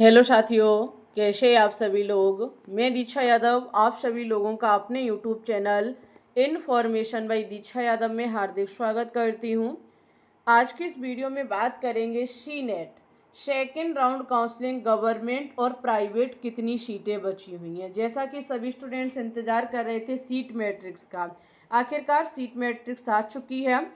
Hello साथियों, कैसे हैं आप सभी लोग। मैं दीक्षा यादव आप सभी लोगों का अपने यूट्यूब चैनल इन्फॉर्मेशन बाय दीक्षा यादव में हार्दिक स्वागत करती हूं। आज की इस वीडियो में बात करेंगे C net second round counselling government और प्राइवेट कितनी सीटें बची हुई हैं। जैसा कि सभी स्टूडेंट्स इंतज़ार कर रहे थे सीट मैट्रिक्स का, आखिरकार सीट मैट्रिक्स आ चुकी है,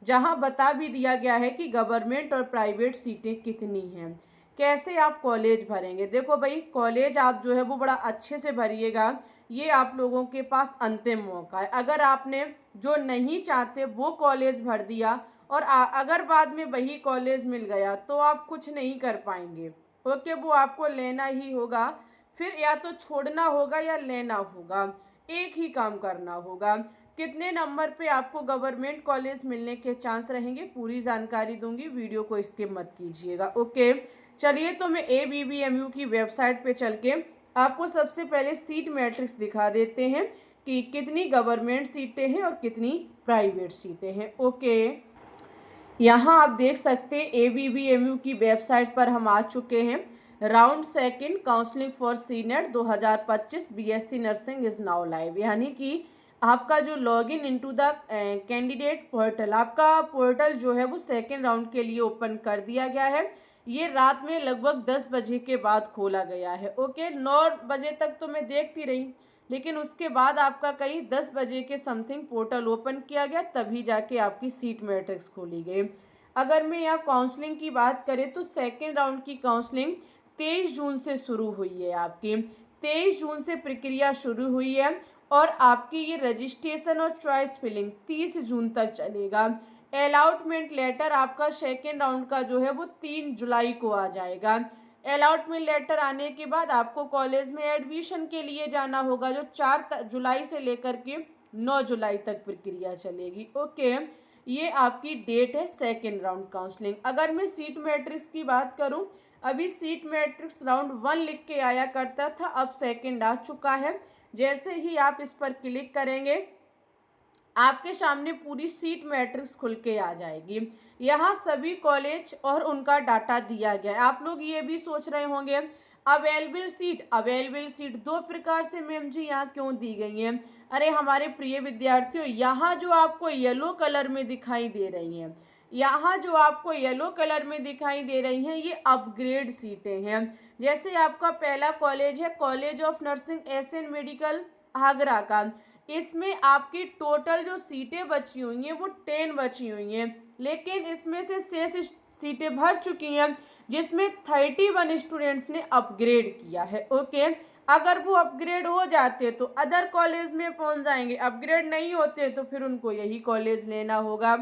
जहां बता भी दिया गया है कि गवर्नमेंट और प्राइवेट सीटें कितनी हैं। कैसे आप कॉलेज भरेंगे। देखो भाई, कॉलेज आप जो है वो बड़ा अच्छे से भरिएगा, ये आप लोगों के पास अंतिम मौका है। अगर आपने जो नहीं चाहते वो कॉलेज भर दिया और अगर बाद में वही कॉलेज मिल गया तो आप कुछ नहीं कर पाएंगे। ओके, वो आपको लेना ही होगा, फिर या तो छोड़ना होगा या लेना होगा, एक ही काम करना होगा। कितने नंबर पे आपको गवर्नमेंट कॉलेज मिलने के चांस रहेंगे, पूरी जानकारी दूंगी, वीडियो को स्किप मत कीजिएगा। ओके, चलिए तो मैं ABBMU की वेबसाइट पे चल के आपको सबसे पहले सीट मैट्रिक्स दिखा देते हैं कि कितनी गवर्नमेंट सीटें हैं और कितनी प्राइवेट सीटें हैं। ओके, यहाँ आप देख सकते हैं ABBMU की वेबसाइट पर हम आ चुके हैं। Round second counselling for C NET 2025 BSc nursing is now live, यानी कि आपका जो login into the candidate portal, आपका पोर्टल जो है वो सेकेंड राउंड के लिए ओपन कर दिया गया है। ये रात में लगभग 10 बजे के बाद खोला गया है। ओके, 9 बजे तक तो मैं देखती रही, लेकिन उसके बाद आपका कहीं 10 बजे के समथिंग पोर्टल ओपन किया गया, तभी जाके आपकी सीट मैट्रिक्स खोली गई। अगर मैं यहाँ काउंसलिंग की बात करें तो सेकेंड राउंड की काउंसलिंग 23 जून से शुरू हुई है। आपकी 23 जून से प्रक्रिया शुरू हुई है और आपकी ये रजिस्ट्रेशन और चॉइस फिलिंग 30 जून तक चलेगा। अलॉटमेंट लेटर आपका सेकेंड राउंड का जो है वो 3 जुलाई को आ जाएगा। अलॉटमेंट लेटर आने के बाद आपको कॉलेज में एडमिशन के लिए जाना होगा, जो 4 जुलाई से लेकर के 9 जुलाई तक प्रक्रिया चलेगी। ओके, ये आपकी डेट है सेकेंड राउंड काउंसलिंग। अगर मैं सीट मैट्रिक्स की बात करूं, अभी सीट मैट्रिक्स राउंड 1 लिख के आया करता था, अब सेकेंड आ चुका है। जैसे ही आप इस पर क्लिक करेंगे आपके सामने पूरी सीट मैट्रिक्स खुल के आ जाएगी। यहाँ सभी कॉलेज और उनका डाटा दिया गया है। आप लोग ये भी सोच रहे होंगे अवेलेबल सीट 2 प्रकार से मैम जी यहाँ क्यों दी गई हैं। अरे हमारे प्रिय विद्यार्थियों, यहाँ जो आपको येलो कलर में दिखाई दे रही हैं, यहाँ जो आपको येलो कलर में दिखाई दे रही हैं, ये अपग्रेड सीटें हैं। जैसे आपका पहला कॉलेज है college of nursing SN medical Agra का, इसमें आपकी टोटल जो सीटें बची हुई हैं वो 10 बची हुई हैं, लेकिन इसमें से शेष सीटें भर चुकी हैं, जिसमें 31 स्टूडेंट्स ने अपग्रेड किया है। ओके, अगर वो अपग्रेड हो जाते तो अदर कॉलेज में पहुंच जाएंगे, अपग्रेड नहीं होते तो फिर उनको यही कॉलेज लेना होगा।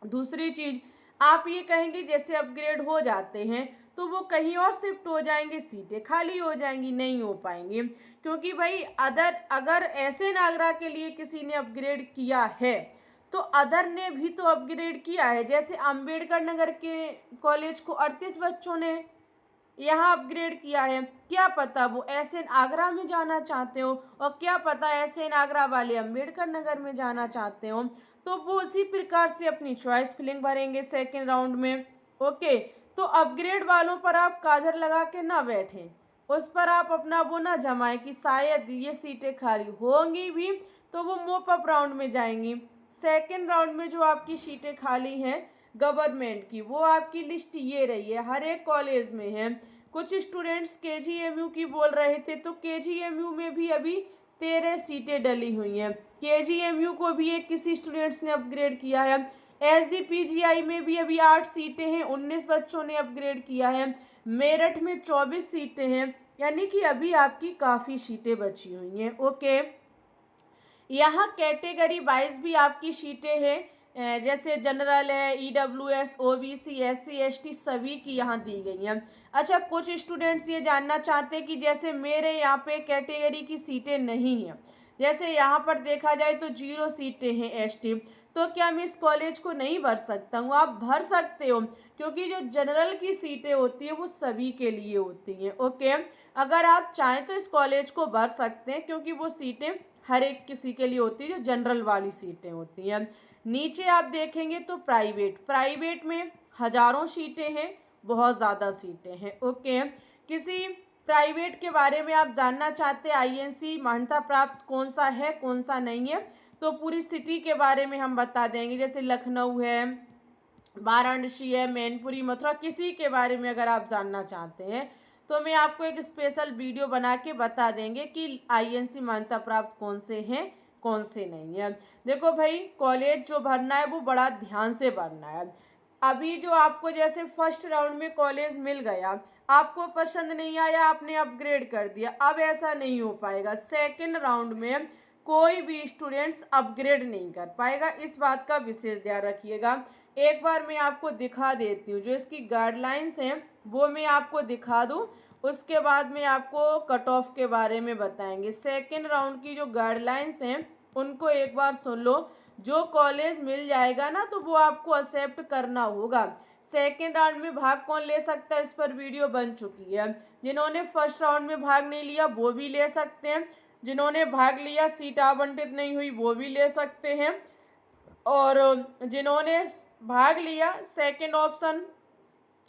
दूसरी चीज, आप ये कहेंगे जैसे अपग्रेड हो जाते हैं तो वो कहीं और शिफ्ट हो जाएंगे, सीटें खाली हो जाएंगी, नहीं हो पाएंगी, क्योंकि भाई अगर ऐसे नागरा के लिए किसी ने अपग्रेड किया है तो अदर ने भी तो अपग्रेड किया है। जैसे अंबेडकर नगर के कॉलेज को 38 बच्चों ने यहाँ अपग्रेड किया है, क्या पता वो SN आगरा में जाना चाहते हो और क्या पता SN आगरा वाले अंबेडकर नगर में जाना चाहते हो, तो वो उसी प्रकार से अपनी चॉइस फिलिंग भरेंगे सेकेंड राउंड में। ओके, तो अपग्रेड वालों पर आप काजर लगा के ना बैठें, उस पर आप अपना वो ना जमाएं कि शायद ये सीटें खाली होंगी भी तो वो मोप अप राउंड में जाएंगी। सेकेंड राउंड में जो आपकी सीटें खाली हैं गवर्नमेंट की, वो आपकी लिस्ट ये रही है, हर एक कॉलेज में है। कुछ स्टूडेंट्स KGMU की बोल रहे थे, तो KGMU में भी अभी 13 सीटें डली हुई हैं। KGMU को भी एक किसी स्टूडेंट्स ने अपग्रेड किया है। SGPGI में भी अभी 8 सीटें हैं, 19 बच्चों ने अपग्रेड किया है। मेरठ में 24 सीटें हैं, यानी कि अभी आपकी काफ़ी सीटें बची हुई हैं। ओके, यहाँ कैटेगरी वाइज भी आपकी सीटें हैं, जैसे जनरल है, EWS, OBC, SC ST सभी की यहाँ दी गई हैं। अच्छा, कुछ स्टूडेंट्स ये जानना चाहते हैं कि जैसे मेरे यहाँ पे कैटेगरी की सीटें नहीं हैं, जैसे यहाँ पर देखा जाए तो 0 सीटें हैं ST, तो क्या मैं इस कॉलेज को नहीं भर सकता हूँ। आप भर सकते हो, क्योंकि जो जनरल की सीटें होती है वो सभी के लिए होती हैं। ओके, अगर आप चाहें तो इस कॉलेज को भर सकते हैं, क्योंकि वो सीटें हर एक किसी के लिए होती है जो जनरल वाली सीटें होती हैं। नीचे आप देखेंगे तो प्राइवेट में हजारों सीटें हैं, बहुत ज़्यादा सीटें हैं। ओके, किसी प्राइवेट के बारे में आप जानना चाहते हैं, आईएनसी मान्यता प्राप्त कौन सा है कौन सा नहीं है, तो पूरी सिटी के बारे में हम बता देंगे। जैसे लखनऊ है, वाराणसी है, मैनपुरी, मथुरा, किसी के बारे में अगर आप जानना चाहते हैं तो मैं आपको एक स्पेशल वीडियो बना के बता देंगे कि आईएनसी मान्यता प्राप्त कौन से हैं कौन से नहीं है। देखो भाई, कॉलेज जो भरना है वो बड़ा ध्यान से भरना है। अभी जो आपको जैसे फर्स्ट राउंड में कॉलेज मिल गया, आपको पसंद नहीं आया, आपने अपग्रेड कर दिया, अब ऐसा नहीं हो पाएगा। सेकंड राउंड में कोई भी स्टूडेंट्स अपग्रेड नहीं कर पाएगा, इस बात का विशेष ध्यान रखिएगा। एक बार मैं आपको दिखा देती हूँ, जो इसकी गाइडलाइंस हैं वो मैं आपको दिखा दूँ, उसके बाद में आपको कट ऑफ के बारे में बताएंगे। सेकंड राउंड की जो गाइडलाइंस हैं उनको एक बार सुन लो। जो कॉलेज मिल जाएगा ना तो वो आपको एक्सेप्ट करना होगा। सेकेंड राउंड में भाग कौन ले सकता है, इस पर वीडियो बन चुकी है। जिन्होंने फर्स्ट राउंड में भाग नहीं लिया वो भी ले सकते हैं, जिन्होंने भाग लिया सीट आवंटित नहीं हुई वो भी ले सकते हैं, और जिन्होंने भाग लिया सेकंड ऑप्शन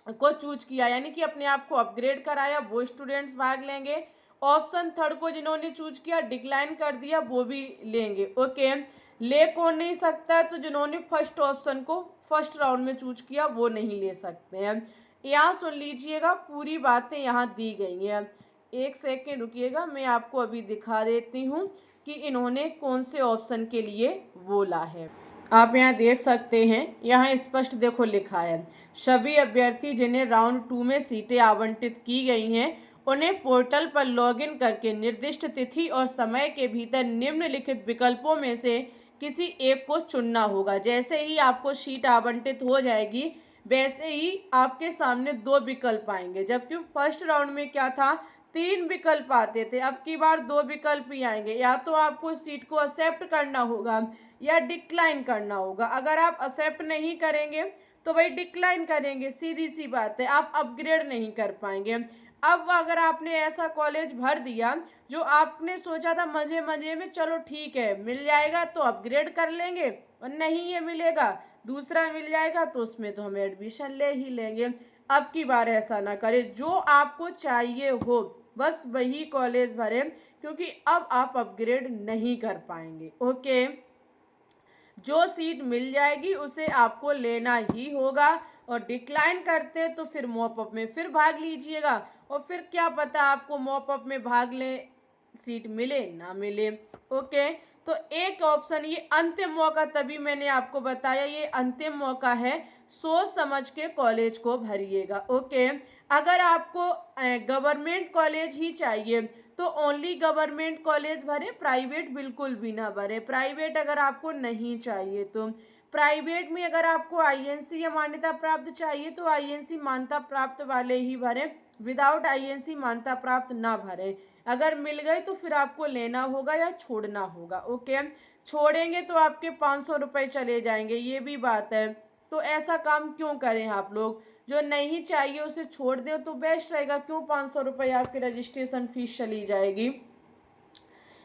को चूज किया यानी कि अपने आप को अपग्रेड कराया वो स्टूडेंट्स भाग लेंगे। ऑप्शन थर्ड को जिन्होंने चूज किया डिक्लाइन कर दिया वो भी लेंगे। ओके, ले कौन नहीं सकता है, तो जिन्होंने फर्स्ट ऑप्शन को फर्स्ट राउंड में चूज किया वो नहीं ले सकते हैं। यहाँ सुन लीजिएगा, पूरी बातें यहाँ दी गई हैं। एक सेकेंड रुकिएगा, मैं आपको अभी दिखा देती हूँ कि इन्होंने कौन से ऑप्शन के लिए बोला है। आप यहाँ देख सकते हैं, यहाँ स्पष्ट देखो लिखा है, सभी अभ्यर्थी जिन्हें राउंड 2 में सीटें आवंटित की गई हैं उन्हें पोर्टल पर लॉगिन करके निर्दिष्ट तिथि और समय के भीतर निम्नलिखित विकल्पों में से किसी एक को चुनना होगा। जैसे ही आपको सीट आवंटित हो जाएगी वैसे ही आपके सामने 2 विकल्प आएंगे, जबकि फर्स्ट राउंड में क्या था 3 विकल्प आते थे, अब की बार 2 विकल्प ही आएंगे। या तो आपको सीट को एक्सेप्ट करना होगा या डिक्लाइन करना होगा। अगर आप एक्सेप्ट नहीं करेंगे तो भाई डिक्लाइन करेंगे, सीधी सी बात है, आप अपग्रेड नहीं कर पाएंगे। अब अगर आपने ऐसा कॉलेज भर दिया जो आपने सोचा था मजे मजे में चलो ठीक है मिल जाएगा तो अपग्रेड कर लेंगे, और नहीं ये मिलेगा दूसरा मिल जाएगा तो उसमें तो हम एडमिशन ले ही लेंगे। अब की बार ऐसा ना करें, जो आपको चाहिए हो बस वही कॉलेज भरें, क्योंकि अब आप अपग्रेड नहीं कर पाएंगे। ओके, जो सीट मिल जाएगी उसे आपको लेना ही होगा, और डिक्लाइन करते हैं तो फिर मॉपअप में फिर भाग लीजिएगा, और फिर क्या पता आपको मॉपअप में भाग ले सीट मिले ना मिले। ओके, तो एक ऑप्शन ये अंतिम मौका, तभी मैंने आपको बताया ये अंतिम मौका है, सोच समझ के कॉलेज को भरिएगा। ओके, अगर आपको गवर्नमेंट कॉलेज ही चाहिए तो ओनली गवर्नमेंट कॉलेज भरे, प्राइवेट बिल्कुल भी ना भरे। प्राइवेट अगर आपको नहीं चाहिए तो प्राइवेट में अगर आपको आईएनसी या मान्यता प्राप्त चाहिए तो आईएनसी मान्यता प्राप्त वाले ही भरें, विदाउट आईएनसी मान्यता प्राप्त ना भरें। अगर मिल गए तो फिर आपको लेना होगा या छोड़ना होगा। ओके, छोड़ेंगे तो आपके 500 रुपये चले जाएंगे, ये भी बात है। तो ऐसा काम क्यों करें आप लोग, जो नहीं चाहिए उसे छोड़ दें तो बेस्ट रहेगा। क्यों 500 रुपये आपकी रजिस्ट्रेशन फीस चली जाएगी।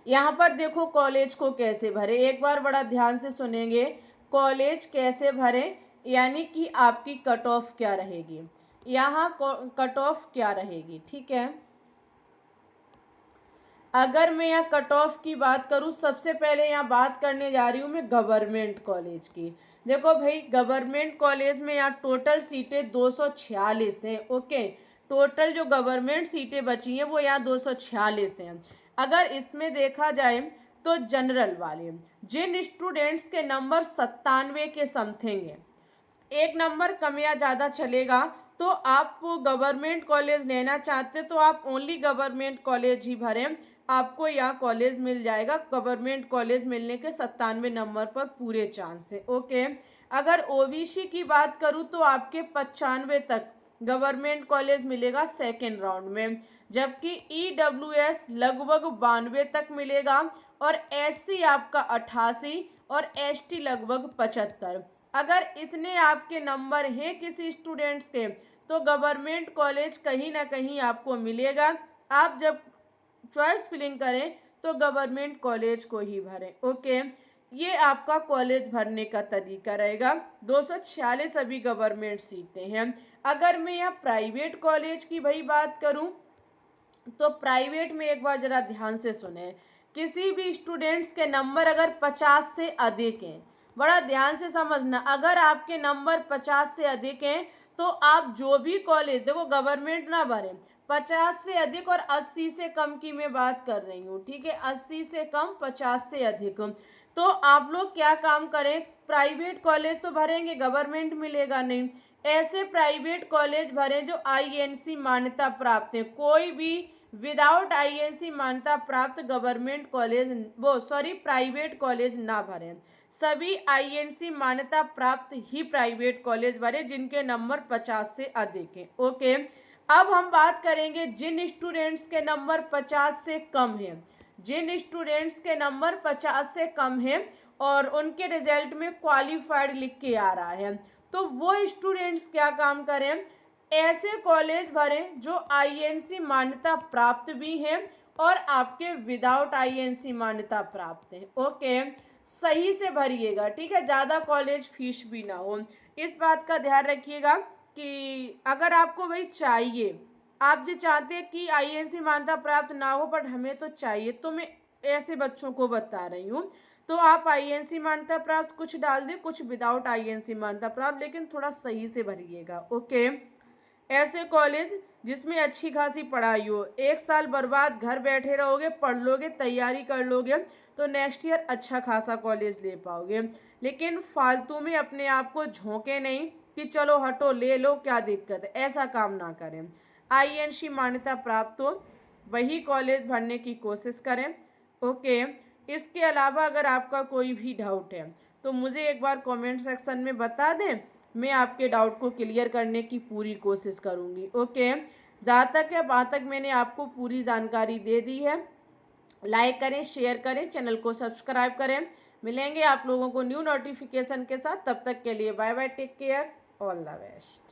यहाँ पर देखो कॉलेज को कैसे भरे, एक बार बड़ा ध्यान से सुनेंगे। कॉलेज कैसे भरे यानी कि आपकी कट ऑफ क्या रहेगी, यहाँ कट ऑफ क्या रहेगी, ठीक है। अगर मैं यहाँ कट ऑफ की बात करूँ, सबसे पहले यहाँ बात करने जा रही हूँ मैं गवर्नमेंट कॉलेज की। देखो भाई, गवर्नमेंट कॉलेज में यहाँ टोटल सीटें 246 हैं। ओके, टोटल जो गवर्नमेंट सीटें बची हैं वो यहाँ 246 हैं। अगर इसमें देखा जाए तो जनरल वाले जिन स्टूडेंट्स के नंबर 97 के समथिंग हैं, एक नंबर कम या ज़्यादा चलेगा, तो आप गवर्नमेंट कॉलेज लेना चाहते तो आप ओनली गवर्नमेंट कॉलेज ही भरें, आपको यहाँ कॉलेज मिल जाएगा। गवर्नमेंट कॉलेज मिलने के 97 नंबर पर पूरे चांस है। ओके, अगर ओबीसी की बात करूँ तो आपके 95 तक गवर्नमेंट कॉलेज मिलेगा सेकेंड राउंड में, जबकि ईडब्ल्यूएस लगभग 92 तक मिलेगा, और एससी आपका 88 और एसटी लगभग 75। अगर इतने आपके नंबर हैं किसी स्टूडेंट्स के तो गवर्नमेंट कॉलेज कहीं ना कहीं आपको मिलेगा। आप जब चॉइस फिलिंग करें तो गवर्नमेंट कॉलेज को ही भरें। ओके, ये आपका कॉलेज भरने का तरीका रहेगा। 246 अभी गवर्नमेंट सीटें हैं। अगर मैं यहाँ प्राइवेट कॉलेज की भाई बात करूँ तो प्राइवेट में एक बार जरा ध्यान से सुने, किसी भी स्टूडेंट्स के नंबर अगर 50 से अधिक हैं, बड़ा ध्यान से समझना, अगर आपके नंबर 50 से अधिक हैं तो आप जो भी कॉलेज, देखो गवर्नमेंट ना भरे, 50 से अधिक और 80 से कम की मैं बात कर रही हूँ, ठीक है, 80 से कम 50 से अधिक, तो आप लोग क्या काम करें, प्राइवेट कॉलेज तो भरेंगे, गवर्नमेंट मिलेगा नहीं, ऐसे प्राइवेट कॉलेज भरें जो आईएनसी मान्यता प्राप्त है। कोई भी विदाउट आईएनसी मान्यता प्राप्त गवर्नमेंट कॉलेज, वो सॉरी प्राइवेट कॉलेज ना भरें, सभी आईएनसी मान्यता प्राप्त ही प्राइवेट कॉलेज भरें जिनके नंबर 50 से अधिक हैं। ओके, अब हम बात करेंगे जिन स्टूडेंट्स के नंबर 50 से कम हैं, जिन स्टूडेंट्स के नंबर 50 से कम हैं और उनके रिजल्ट में क्वालिफाइड लिख के आ रहा है, तो वो स्टूडेंट्स क्या काम करें, ऐसे कॉलेज भरें जो आईएनसी मान्यता प्राप्त भी हैं और आपके विदाउट आईएनसी मान्यता प्राप्त हैं। ओके, सही से भरिएगा, ठीक है, ज़्यादा कॉलेज फीस भी ना हो। इस बात का ध्यान रखिएगा कि अगर आपको भाई चाहिए, आप जो चाहते हैं कि आईएनसी मान्यता प्राप्त ना हो बट हमें तो चाहिए, तो मैं ऐसे बच्चों को बता रही हूँ, तो आप आईएनसी मान्यता प्राप्त कुछ डाल दें, कुछ विदाउट आईएनसी मान्यता प्राप्त, लेकिन थोड़ा सही से भरिएगा। ओके, ऐसे कॉलेज जिसमें अच्छी खासी पढ़ाई हो, एक साल बर्बाद घर बैठे रहोगे, पढ़ लोगे, तैयारी कर लोगे तो नेक्स्ट ईयर अच्छा खासा कॉलेज ले पाओगे, लेकिन फालतू में अपने आप को झोंके नहीं कि चलो हटो ले लो क्या दिक्कत है, ऐसा काम ना करें। आईएनसी मान्यता प्राप्त हो वही कॉलेज भरने की कोशिश करें। ओके, इसके अलावा अगर आपका कोई भी डाउट है तो मुझे एक बार कमेंट सेक्शन में बता दें, मैं आपके डाउट को क्लियर करने की पूरी कोशिश करूंगी। ओके, जहाँ तक है वहाँ तक मैंने आपको पूरी जानकारी दे दी है। लाइक करें, शेयर करें, चैनल को सब्सक्राइब करें। मिलेंगे आप लोगों को न्यू नोटिफिकेशन के साथ, तब तक के लिए bye bye, take care, all the best.